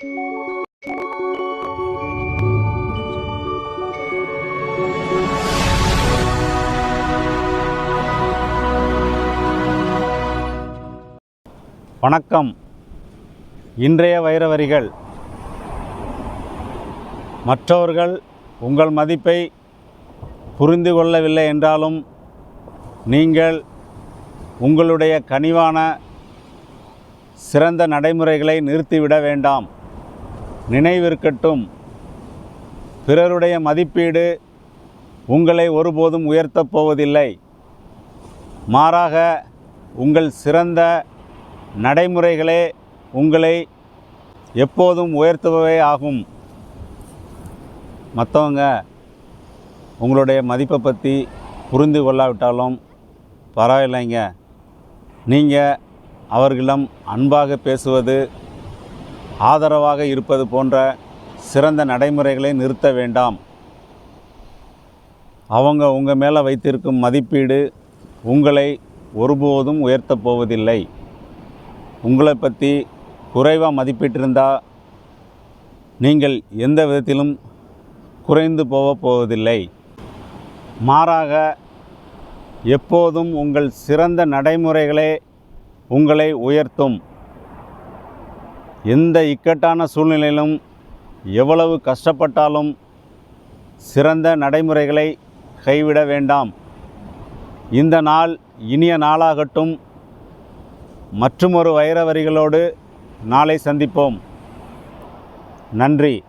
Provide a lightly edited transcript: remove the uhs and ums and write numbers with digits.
வணக்கம். இன்றைய வைரவரிகள். மற்றவர்கள் உங்கள் மதிப்பை புரிந்து கொள்ளவில்லை என்றாலும் நீங்கள் உங்களுடைய கனிவான சிறந்த நடைமுறைகளை நிறுத்திவிட வேண்டாம். நினைவிருக்கட்டும், பிறருடைய மதிப்பீடு உங்களை ஒருபோதும் உயர்த்தப் போவதில்லை. மாறாக உங்கள் சிறந்த நடைமுறைகளே உங்களை எப்போதும் உயர்த்துபவை ஆகும். மற்றவங்க உங்களுடைய மதிப்பை பற்றி புரிந்து கொள்ளாவிட்டாலும் பரவாயில்லைங்க. நீங்கள் அவர்களிடம் அன்பாக பேசுவது, ஆதரவாக இருப்பது போன்ற சிறந்த நடைமுறைகளை நிறுத்த வேண்டாம். அவங்க உங்கள் மேலே வைத்திருக்கும் மதிப்பீடு உங்களை ஒருபோதும் உயர்த்தப் போவதில்லை. உங்களை பற்றி குறைவாக மதிப்பிட்டிருந்தால் நீங்கள் எந்த விதத்திலும் குறைந்து போவதில்லை. மாறாக எப்போதும் உங்கள் சிறந்த நடைமுறைகளே உங்களை உயர்த்தும். எந்த இக்கட்டான சூழ்நிலையிலும் எவ்வளவு கஷ்டப்பட்டாலும் சிறந்த நடைமுறைகளை கைவிட வேண்டாம். இந்த நாள் இனிய நாளாகட்டும். மற்றுமொரு வைரவரிகளோடு நாளை சந்திப்போம். நன்றி.